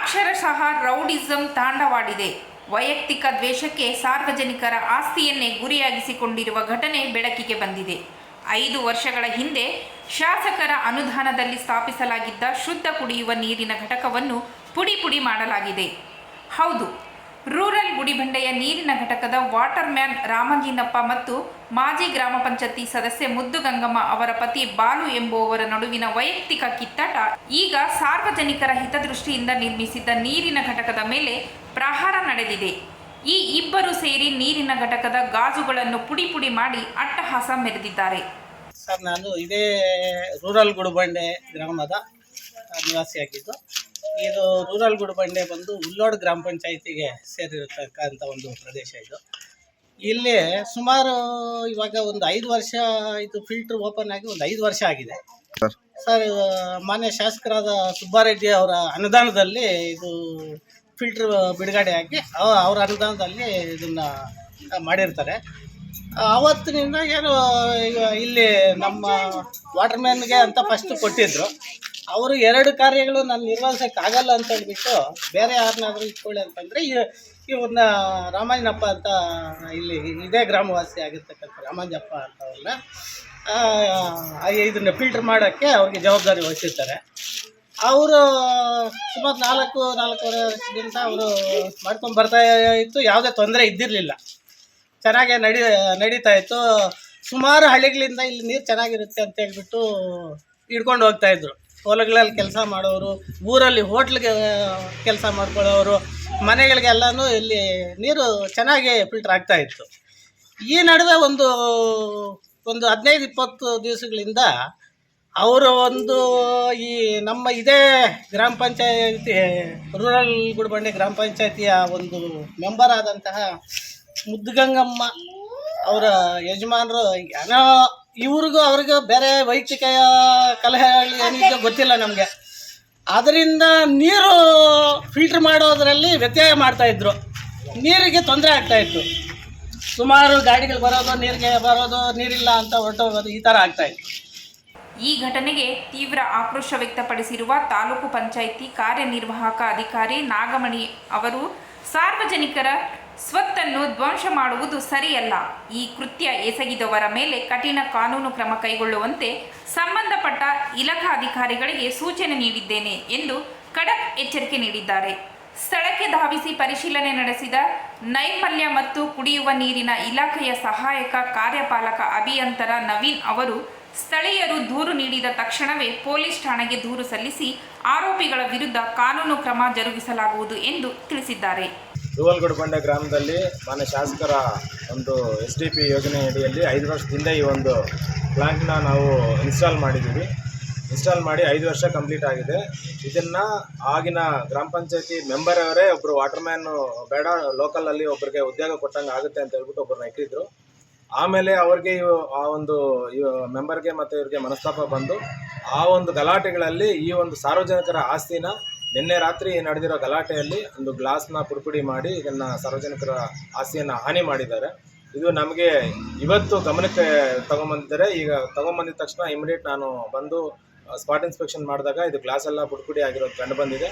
ಅಕ್ಷರಶಃ ರೌಡಿಸಂ ತಾಂಡವಾಡಿದೆ. ವೈಯಕ್ತಿಕ ದ್ವೇಷಕ್ಕೆ ಸಾರ್ವಜನಿಕರ ಆಸ್ತಿಯನ್ನೇ ಗುರಿಯಾಗಿಸಿಕೊಂಡಿರುವ ಘಟನೆ ಬೆಳಕಿಗೆ ಬಂದಿದೆ. 5 ವರ್ಷಗಳ ಹಿಂದೆ ಶಾಸಕರ ಅನುದಾನದಲ್ಲಿ ಸ್ಥಾಪಿಸಲಾಗಿದ್ದ ಶುದ್ಧ ಕುಡಿಯುವ ನೀರಿನ ಘಟಕವನ್ನು ಪುಡಿ ಮಾಡಲಾಗಿದೆ. ಹೌದು, ರೂರಲ್ ಗುಡಿಬಂಡೆಯ ನೀರಿನ ಘಟಕದ ವಾಟರ್ ಮ್ಯಾನ್ ರಾಮಂಜಿನಪ್ಪ ಮತ್ತು ಮಾಜಿ ಗ್ರಾಮ ಪಂಚಾಯತಿ ಸದಸ್ಯೆ ಮುದ್ದುಗಂಗಮ್ಮ ಅವರ ಪತಿ ಬಾಲು ಎಂಬುವವರ ನಡುವಿನ ವೈಯಕ್ತಿಕ ಕಿತ್ತಾಟ ಈಗ ಸಾರ್ವಜನಿಕರ ಹಿತದೃಷ್ಟಿಯಿಂದ ನಿರ್ಮಿಸಿದ್ದ ನೀರಿನ ಘಟಕದ ಮೇಲೆ ಪ್ರಹಾರ ನಡೆದಿದೆ. ಈ ಇಬ್ಬರು ಸೇರಿ ನೀರಿನ ಘಟಕದ ಗಾಜುಗಳನ್ನು ಪುಡಿ ಮಾಡಿ ಅಟ್ಟಹಾಸ ಮೆರೆದಿದ್ದಾರೆ. ಸರ್, ನಾನು ಇದೇ ರೂರಲ್ ಗುಡಿಬಂಡೆ ಗ್ರಾಮದ ನಿವಾಸಿಯಾಗಿದ್ದು, ಇದು ರೂರಲ್ ಗುಡಿಬಂಡೆ ಬಂದು ಉಲ್ಲೋಡ್ ಗ್ರಾಮ ಪಂಚಾಯಿತಿಗೆ ಸೇರಿರತಕ್ಕಂಥ ಒಂದು ಪ್ರದೇಶ. ಇಲ್ಲಿ ಸುಮಾರು ಇವಾಗ ಒಂದು 5 ವರ್ಷ ಇದು ಫಿಲ್ಟರ್ ಓಪನ್ ಆಗಿ ಒಂದು 5 ವರ್ಷ ಆಗಿದೆ ಸರ್. ಮಾನ್ಯ ಶಾಸಕರಾದ ಸುಬ್ಬಾರೆಡ್ಡಿ ಅವರ ಅನುದಾನದಲ್ಲಿ ಇದು ಫಿಲ್ಟರ್ ಬಿಡುಗಡೆ ಆಗಿ ಅವರ ಅನುದಾನದಲ್ಲಿ ಇದನ್ನು ಮಾಡಿರ್ತಾರೆ. ಆವತ್ತಿನಿಂದ ಏನು ಇಲ್ಲಿ ನಮ್ಮ ವಾಟರ್ ಮ್ಯಾನ್ಗೆ ಅಂತ ಫಸ್ಟ್ ಕೊಟ್ಟಿದ್ದರು. ಅವರು 2 ಕಾರ್ಯಗಳು ನಾನು ನಿರ್ವಹಿಸೋಕ್ಕಾಗಲ್ಲ ಅಂತ ಹೇಳ್ಬಿಟ್ಟು ಬೇರೆ ಯಾರನ್ನಾದರೂ ಇಟ್ಕೊಳ್ಳಿ ಅಂತಂದರೆ ಇವ್ರನ್ನ ರಾಮಂಜನಪ್ಪ ಅಂತ ಇಲ್ಲಿ ಇದೇ ಗ್ರಾಮವಾಸಿ ಆಗಿರ್ತಕ್ಕಂಥ ರಾಮಂಜಪ್ಪ ಅಂತವ್ರನ್ನ ಇದನ್ನು ಫಿಲ್ಟರ್ ಮಾಡೋಕ್ಕೆ ಅವ್ರಿಗೆ ಜವಾಬ್ದಾರಿ ವಹಿಸಿರ್ತಾರೆ. ಅವರು ಸುಮಾರು 4-4.5 ವರ್ಷದಿಂದ ಅವರು ಮಾಡ್ಕೊಂಡು ಬರ್ತಾ ಇತ್ತು. ಯಾವುದೇ ತೊಂದರೆ ಇದ್ದಿರಲಿಲ್ಲ, ಚೆನ್ನಾಗೇ ನಡೀತಾ ಇತ್ತು. ಸುಮಾರು ಹಳ್ಳಿಗಳಿಂದ ಇಲ್ಲಿ ನೀರು ಚೆನ್ನಾಗಿರುತ್ತೆ ಅಂತ ಹೇಳ್ಬಿಟ್ಟು ಹಿಡ್ಕೊಂಡು ಹೋಗ್ತಾಯಿದ್ರು. ಹೊಲಗಳಲ್ಲಿ ಕೆಲಸ ಮಾಡೋರು, ಊರಲ್ಲಿ ಹೋಟ್ಲಿಗೆ ಕೆಲಸ ಮಾಡ್ಕೊಳ್ಳೋರು, ಮನೆಗಳಿಗೆಲ್ಲನೂ ಇಲ್ಲಿ ನೀರು ಚೆನ್ನಾಗಿ ಫಿಲ್ಟರ್ ಆಗ್ತಾಯಿತ್ತು. ಈ ನಡುವೆ ಒಂದು 15-20 ದಿವಸಗಳಿಂದ ಅವರು ಈ ನಮ್ಮ ಇದೇ ಗ್ರಾಮ ಪಂಚಾಯತಿ ರೂರಲ್ ಗುಡಿಬಂಡೆ ಗ್ರಾಮ ಪಂಚಾಯತಿಯ ಒಂದು ಮೆಂಬರ್ ಆದಂತಹ ಮುದ್ದುಗಂಗಮ್ಮ ಅವರ ಯಜಮಾನರು ಏನೋ ಇವ್ರಿಗೂ ಅವ್ರಿಗೂ ಬೇರೆ ವೈಯಕ್ತಿಕ ಕಲಹಗಳು ಏನಿದೆ ಗೊತ್ತಿಲ್ಲ ನಮಗೆ. ಅದರಿಂದ ನೀರು ಫಿಲ್ಟ್ರ್ ಮಾಡೋದರಲ್ಲಿ ವ್ಯತ್ಯಯ ಮಾಡ್ತಾಯಿದ್ರು. ನೀರಿಗೆ ತೊಂದರೆ ಆಗ್ತಾಯಿತ್ತು. ಸುಮಾರು ಗಾಡಿಗಳು ಬರೋದು, ನೀರಿಗೆ ಬರೋದು, ನೀರಿಲ್ಲ ಅಂತ ಹೊರಟೋಗೋದು, ಈ ಥರ ಆಗ್ತಾಯಿತ್ತು. ಈ ಘಟನೆಗೆ ತೀವ್ರ ಆಕ್ರೋಶ ವ್ಯಕ್ತಪಡಿಸಿರುವ ತಾಲೂಕು ಪಂಚಾಯಿತಿ ಕಾರ್ಯನಿರ್ವಾಹಕ ಅಧಿಕಾರಿ ನಾಗಮಣಿ ಅವರು ಸಾರ್ವಜನಿಕರ ಸ್ವತ್ತನ್ನು ಧ್ವಂಸ ಮಾಡುವುದು ಸರಿಯಲ್ಲ. ಈ ಕೃತ್ಯ ಎಸಗಿದವರ ಮೇಲೆ ಕಠಿಣ ಕಾನೂನು ಕ್ರಮ ಕೈಗೊಳ್ಳುವಂತೆ ಸಂಬಂಧಪಟ್ಟ ಇಲಾಖಾ ಅಧಿಕಾರಿಗಳಿಗೆ ಸೂಚನೆ ನೀಡಿದ್ದೇನೆ ಎಂದು ಖಡಕ್ ಎಚ್ಚರಿಕೆ ನೀಡಿದ್ದಾರೆ. ಸ್ಥಳಕ್ಕೆ ಧಾವಿಸಿ ಪರಿಶೀಲನೆ ನಡೆಸಿದ ನೈರ್ಮಲ್ಯ ಮತ್ತು ಕುಡಿಯುವ ನೀರಿನ ಇಲಾಖೆಯ ಸಹಾಯಕ ಕಾರ್ಯಪಾಲಕ ಅಭಿಯಂತರ ನವೀನ್ ಅವರು ಸ್ಥಳೀಯರು ದೂರು ನೀಡಿದ ತಕ್ಷಣವೇ ಪೊಲೀಸ್ ಠಾಣೆಗೆ ದೂರು ಸಲ್ಲಿಸಿ ಆರೋಪಿಗಳ ವಿರುದ್ಧ ಕಾನೂನು ಕ್ರಮ ಜರುಗಿಸಲಾಗುವುದು ಎಂದು ತಿಳಿಸಿದ್ದಾರೆ. ರೂರಲ್ ಗುಡಿಬಂಡೆ ಗ್ರಾಮದಲ್ಲಿ ಮಾನ್ಯ ಶಾಸಕರ ಒಂದು SDP ಯೋಜನೆ ಅಡಿಯಲ್ಲಿ 5 ವರ್ಷದಿಂದ ಈ ಒಂದು ಪ್ಲಾಂಟ್ನ ನಾವು ಇನ್ಸ್ಟಾಲ್ ಮಾಡಿ 5 ವರ್ಷ ಕಂಪ್ಲೀಟ್ ಆಗಿದೆ. ಇದನ್ನು ಆಗಿನ ಗ್ರಾಮ ಪಂಚಾಯತಿ ಮೆಂಬರ್ ಅವರೇ ಒಬ್ಬರು ವಾಟರ್ ಮ್ಯಾನು ಬೇಡ, ಲೋಕಲಲ್ಲಿ ಒಬ್ಬರಿಗೆ ಉದ್ಯೋಗ ಕೊಟ್ಟಂಗೆ ಆಗುತ್ತೆ ಅಂತ ಹೇಳ್ಬಿಟ್ಟು ಒಬ್ಬರನ್ನ ಇಟ್ಟಿದ್ರು. ಆಮೇಲೆ ಅವ್ರಿಗೆ ಆ ಒಂದು ಮೆಂಬರ್ಗೆ ಮತ್ತು ಇವ್ರಿಗೆ ಮನಸ್ತಾಪ ಬಂದು ಆ ಒಂದು ಗಲಾಟೆಗಳಲ್ಲಿ ಈ ಒಂದು ಸಾರ್ವಜನಿಕರ ಆಸ್ತಿನ ನಿನ್ನೆ ರಾತ್ರಿ ನಡೆದಿರೋ ಗಲಾಟೆಯಲ್ಲಿ ಒಂದು ಗ್ಲಾಸ್ನ ಪುಡಿ ಮಾಡಿ ಇದನ್ನು ಸಾರ್ವಜನಿಕರ ಆಸ್ತಿಯನ್ನು ಹಾನಿ ಮಾಡಿದ್ದಾರೆ. ಇದು ನಮಗೆ ಇವತ್ತು ಗಮನಕ್ಕೆ ತಗೊಂಬಂದಿದ್ದಾರೆ. ಈಗ ತಗೊಂಬಂದಿದ ತಕ್ಷಣ ಇಮಿಡಿಯೇಟ್ ನಾನು ಬಂದು ಸ್ಪಾಟ್ ಇನ್ಸ್ಪೆಕ್ಷನ್ ಮಾಡಿದಾಗ ಇದು ಗ್ಲಾಸ್ ಎಲ್ಲ ಪುಡಿ ಆಗಿರೋದು ಕಂಡು ಬಂದಿದೆ.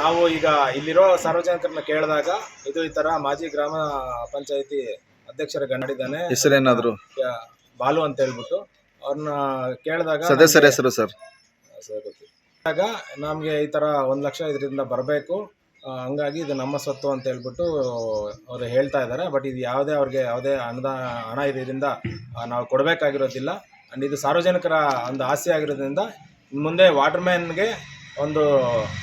ನಾವು ಈಗ ಇಲ್ಲಿರೋ ಸಾರ್ವಜನಿಕರನ್ನ ಕೇಳಿದಾಗ ಇದು ಈ ಥರ ಮಾಜಿ ಗ್ರಾಮ ಪಂಚಾಯಿತಿ ಅಧ್ಯಕ್ಷರ ಗಂಡಿದ್ದಾನೆ, ಹೆಸರೇನಾದ್ರು ಬಾಲು ಅಂತ ಹೇಳ್ಬಿಟ್ಟು ಅವ್ರನ್ನ ಕೇಳಿದಾಗ ಸದಸ್ಯರ ಹೆಸರು ಸರ್ ಆಗ ನಮಗೆ ಈ ಥರ 1 ಲಕ್ಷ ಇದರಿಂದ ಬರಬೇಕು, ಹಂಗಾಗಿ ಇದು ನಮ್ಮ ಸ್ವತ್ತು ಅಂತ ಹೇಳ್ಬಿಟ್ಟು ಅವರು ಹೇಳ್ತಾ ಇದ್ದಾರೆ. ಬಟ್ ಇದು ಅವ್ರಿಗೆ ಯಾವುದೇ ಹಣ ಇದರಿಂದ ನಾವು ಕೊಡಬೇಕಾಗಿರೋದಿಲ್ಲ. ಆ್ಯಂಡ್ ಇದು ಸಾರ್ವಜನಿಕರ ಒಂದು ಆಸ್ತಿ ಆಗಿರೋದ್ರಿಂದ ಮುಂದೆ ವಾಟರ್ ಮ್ಯಾನ್ಗೆ ಒಂದು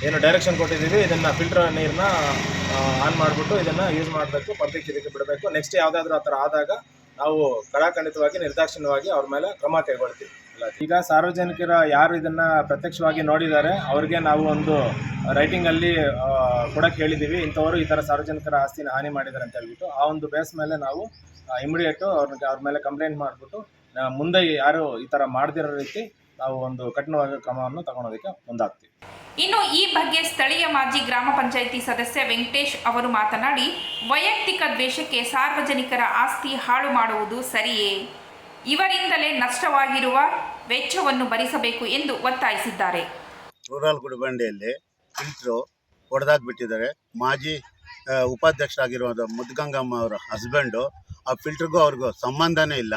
ಏನು ಡೈರೆಕ್ಷನ್ ಕೊಟ್ಟಿದ್ದೀವಿ, ಇದನ್ನು ಫಿಲ್ಟರ್ ನೀರನ್ನ ಆನ್ ಮಾಡಿಬಿಟ್ಟು ಇದನ್ನು ಯೂಸ್ ಮಾಡಬೇಕು, ಪಬ್ಲಿಕ್ ಇದಕ್ಕೆ ಬಿಡಬೇಕು. ನೆಕ್ಸ್ಟ್ ಯಾವುದಾದ್ರೂ ಆ ಥರ ಆದಾಗ ನಾವು ಕಡಾಖಂಡಿತವಾಗಿ ನಿರ್ದಾಕ್ಷಿಣ್ಯವಾಗಿ ಅವ್ರ ಮೇಲೆ ಕ್ರಮ ಕೈಗೊಳ್ತೀವಿ. ಈಗ ಸಾರ್ವಜನಿಕರ ಯಾರು ಇದನ್ನು ಪ್ರತ್ಯಕ್ಷವಾಗಿ ನೋಡಿದ್ದಾರೆ ಅವ್ರಿಗೆ ನಾವು ಒಂದು ರೈಟಿಂಗಲ್ಲಿ ಕೊಡಕ್ಕೆ ಹೇಳಿದ್ದೀವಿ, ಇಂಥವರು ಈ ಥರ ಸಾರ್ವಜನಿಕರ ಆಸ್ತಿನ ಹಾನಿ ಮಾಡಿದ್ದಾರೆ ಅಂತ ಹೇಳ್ಬಿಟ್ಟು. ಆ ಒಂದು ಬೇಸ್ ಮೇಲೆ ನಾವು ಇಮಿಡಿಯೇಟು ಅವ್ರ ಮೇಲೆ ಕಂಪ್ಲೇಂಟ್ ಮಾಡಿಬಿಟ್ಟು ಮುಂದೆ ಯಾರು ಈ ಥರ ಮಾಡದಿರೋ ರೀತಿ ನಾವು ಒಂದು ಕಠಿಣವಾದ ಕ್ರಮವನ್ನು ತಗೊಳೋದಕ್ಕೆ ಮುಂದಾಗ್ತೀವಿ. ಇನ್ನು ಈ ಬಗ್ಗೆ ಸ್ಥಳೀಯ ಮಾಜಿ ಗ್ರಾಮ ಪಂಚಾಯಿತಿ ಸದಸ್ಯ ವೆಂಕಟೇಶ್ ಅವರು ಮಾತನಾಡಿ, ವೈಯಕ್ತಿಕ ದ್ವೇಷಕ್ಕೆ ಸಾರ್ವಜನಿಕರ ಆಸ್ತಿ ಹಾಳು ಮಾಡುವುದು ಸರಿಯೇ? ಇವರಿಂದಲೇ ನಷ್ಟವಾಗಿರುವ ವೆಚ್ಚವನ್ನು ಭರಿಸಬೇಕು ಎಂದು ಒತ್ತಾಯಿಸಿದ್ದಾರೆ. ರೂರಲ್ ಗುಡಿಬಂಡೆಯಲ್ಲಿ ಫಿಲ್ಟ್ರು ಹೊಡೆದಾಕ್ಬಿಟ್ಟಿದ್ದಾರೆ. ಮಾಜಿ ಉಪಾಧ್ಯಕ್ಷರಾಗಿರೋದು ಮುದ್ಗಂಗಮ್ಮ ಅವರ ಹಸ್ಬೆಂಡು. ಆ ಫಿಲ್ಟ್ರಿಗೂ ಅವ್ರಿಗೂ ಸಂಬಂಧನೇ ಇಲ್ಲ.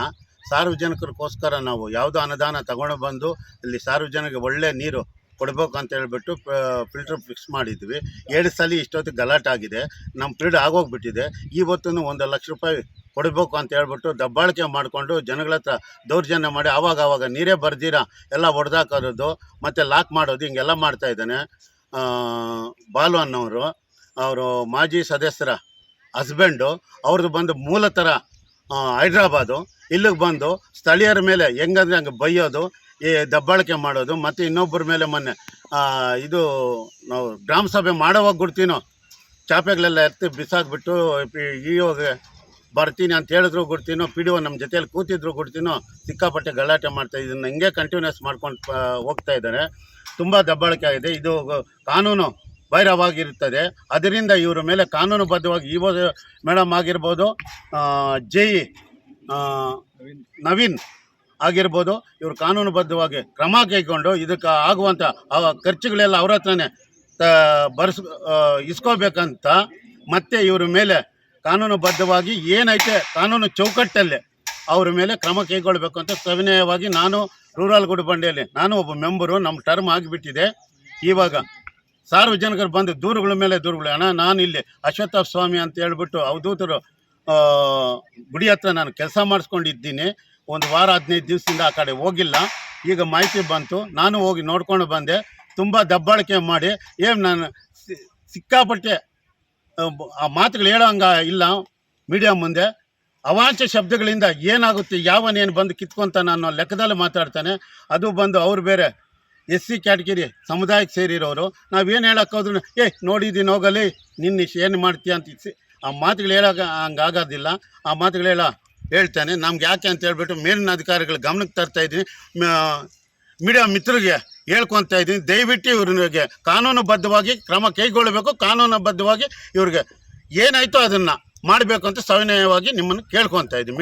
ಸಾರ್ವಜನಿಕರಿಗೋಸ್ಕರ ನಾವು ಯಾವುದೋ ಅನುದಾನ ತಗೊಂಡು ಬಂದು ಇಲ್ಲಿ ಸಾರ್ವಜನಿಕರಿಗೆ ಒಳ್ಳೆ ನೀರು ಕೊಡಬೇಕು ಅಂತ ಹೇಳ್ಬಿಟ್ಟು ಫಿಲ್ಟ್ರ್ ಫಿಕ್ಸ್ ಮಾಡಿದ್ವಿ. 7 ಸಲ ಇಷ್ಟೊತ್ತಿಗೆ ಗಲಾಟಾಗಿದೆ. ನಮ್ಮ ಪೀರಿಯಡ್ ಆಗೋಗ್ಬಿಟ್ಟಿದೆ. ಇವತ್ತೂ 1 ಲಕ್ಷ ರೂಪಾಯಿ ಕೊಡಬೇಕು ಅಂತ ಹೇಳ್ಬಿಟ್ಟು ದಬ್ಬಾಳಿಕೆ ಮಾಡಿಕೊಂಡು ಜನಗಳ ಹತ್ರ ದೌರ್ಜನ್ಯ ಮಾಡಿ ಆವಾಗ ನೀರೇ ಬರ್ದಿರ ಎಲ್ಲ ಹೊಡೆದಾಕೋದು ಮತ್ತು ಲಾಕ್ ಮಾಡೋದು ಹಿಂಗೆಲ್ಲ ಮಾಡ್ತಾಯಿದ್ದಾನೆ. ಬಾಲು ಅನ್ನೋರು, ಅವರು ಮಾಜಿ ಸದಸ್ಯರ ಹಸ್ಬೆಂಡು, ಅವ್ರದ್ದು ಬಂದು ಮೂಲತಃ ಹೈದ್ರಾಬಾದು. ಇಲ್ಲಿಗೆ ಬಂದು ಸ್ಥಳೀಯರ ಮೇಲೆ ಹೆಂಗಂದ್ರೆ ಹಂಗೆ ಬೈಯೋದು, ಈ ದಬ್ಬಾಳಿಕೆ ಮಾಡೋದು. ಮತ್ತು ಇನ್ನೊಬ್ಬರ ಮೇಲೆ ಮೊನ್ನೆ ಇದು ನಾವು ಗ್ರಾಮ ಸಭೆ ಮಾಡೋವಾಗ ಗುಡ್ತೀನೋ ಚಾಪೆಗಳೆಲ್ಲ ಎತ್ತಿ ಬಿಸಾಕ್ಬಿಟ್ಟು ಇವಾಗ ಬರ್ತೀನಿ ಅಂತ ಹೇಳಿದ್ರು ಗುಡ್ತೀನೋ, ಪಿ ಡಿ ಒ ನಮ್ಮ ಜೊತೆಯಲ್ಲಿ ಕೂತಿದ್ರು ಗುಡ್ತೀನೋ, ಸಿಕ್ಕಾಪಟ್ಟೆ ಗಲಾಟೆ ಮಾಡ್ತಾ ಇದನ್ನು ಹಿಂಗೆ ಕಂಟಿನ್ಯೂಸ್ ಮಾಡ್ಕೊಂಡು ಹೋಗ್ತಾ ಇದ್ದಾರೆ. ತುಂಬ ದಬ್ಬಾಳಿಕೆ ಆಗಿದೆ. ಇದು ಕಾನೂನು ಬಾಹಿರವಾಗಿರುತ್ತದೆ. ಅದರಿಂದ ಇವರ ಮೇಲೆ ಕಾನೂನುಬದ್ಧವಾಗಿ ಇವಾಗ ಮೇಡಮ್ ಆಗಿರ್ಬೋದು, ಜೈ ನವೀನ್ ಆಗಿರ್ಬೋದು, ಇವರು ಕಾನೂನುಬದ್ಧವಾಗಿ ಕ್ರಮ ಕೈಗೊಂಡು ಇದಕ್ಕೆ ಆಗುವಂಥ ಖರ್ಚುಗಳೆಲ್ಲ ಅವ್ರ ಹತ್ರನೇ ಇಸ್ಕೋಬೇಕಂತ, ಮತ್ತು ಇವ್ರ ಮೇಲೆ ಕಾನೂನುಬದ್ಧವಾಗಿ ಏನೈತೆ ಕಾನೂನು ಚೌಕಟ್ಟಲ್ಲೇ ಅವ್ರ ಮೇಲೆ ಕ್ರಮ ಕೈಗೊಳ್ಳಬೇಕು ಅಂತ ಸವಿನಯವಾಗಿ ನಾನು ರೂರಲ್ ಗುಡಿಬಂಡೆಯಲ್ಲಿ ನಾನು ಒಬ್ಬ ಮೆಂಬರು. ನಮ್ಮ ಟರ್ಮ್ ಆಗಿಬಿಟ್ಟಿದೆ. ಇವಾಗ ಸಾರ್ವಜನಿಕರು ಬಂದು ದೂರುಗಳ ಮೇಲೆ ದೂರುಗಳು, ಅಣ್ಣ ನಾನು ಇಲ್ಲಿ ಅಶ್ವತ್ಥ ಸ್ವಾಮಿ ಅಂತ ಹೇಳ್ಬಿಟ್ಟು ಅವಧೂತರು ಗುಡಿ ಹತ್ರ ನಾನು ಕೆಲಸ ಮಾಡಿಸ್ಕೊಂಡಿದ್ದೀನಿ. 1 ವಾರ 15 ದಿವಸದಿಂದ ಆ ಕಡೆ ಹೋಗಿಲ್ಲ. ಈಗ ಮಾಹಿತಿ ಬಂತು, ನಾನು ಹೋಗಿ ನೋಡ್ಕೊಂಡು ಬಂದೆ. ತುಂಬ ದಬ್ಬಾಳಿಕೆ ಮಾಡಿ ನಾನು ಸಿಕ್ಕಾಪಟ್ಟೆ ಆ ಮಾತುಗಳು ಹೇಳೋಂಗ ಇಲ್ಲ ಮೀಡಿಯಾ ಮುಂದೆ. ಅವಾಚ್ಯ ಶಬ್ದಗಳಿಂದ ಏನಾಗುತ್ತೆ, ಯಾವನೇನು ಬಂದು ಕಿತ್ಕೊತಾನೆ ಅನ್ನೋ ಲೆಕ್ಕದಲ್ಲಿ ಮಾತಾಡ್ತಾನೆ. ಅದು ಬಂದು ಅವ್ರು ಬೇರೆ SC ಕ್ಯಾಟಗಿರಿ ಸಮುದಾಯಕ್ಕೆ ಸೇರಿರೋರು. ನಾವೇನು ಹೇಳೋಕ್ಕೋದ್ರೂ ನೋಡಿದ್ದೀನಿ ಹೋಗಲಿ ನಿನ್ನ ಏನು ಮಾಡ್ತೀಯ ಅಂತ ಆ ಮಾತುಗಳು ಹೇಳೋಕೆ ಹಂಗಾಗೋದಿಲ್ಲ. ಆ ಮಾತುಗಳೆಲ್ಲ ಹೇಳ್ತಾನೆ. ನಮ್ಗೆ ಯಾಕೆ ಅಂತ ಹೇಳ್ಬಿಟ್ಟು ಮೇಲಿನ ಅಧಿಕಾರಿಗಳ ಗಮನಕ್ಕೆ ತರ್ತಾಯಿದ್ದೀನಿ. ಮೀಡಿಯಾ ಮಿತ್ರರಿಗೆ ಹೇಳ್ಕೊತಾ ಇದ್ದೀನಿ, ದಯವಿಟ್ಟು ಇವ್ರಿಗೆ ಕಾನೂನುಬದ್ಧವಾಗಿ ಕ್ರಮ ಕೈಗೊಳ್ಳಬೇಕು. ಕಾನೂನುಬದ್ಧವಾಗಿ ಇವ್ರಿಗೆ ಏನಾಯಿತೋ ಅದನ್ನು ಮಾಡಬೇಕು ಅಂತ ಸವಿನಯವಾಗಿ ನಿಮ್ಮನ್ನು ಕೇಳ್ಕೊತಾ ಇದ್ದೀನಿ.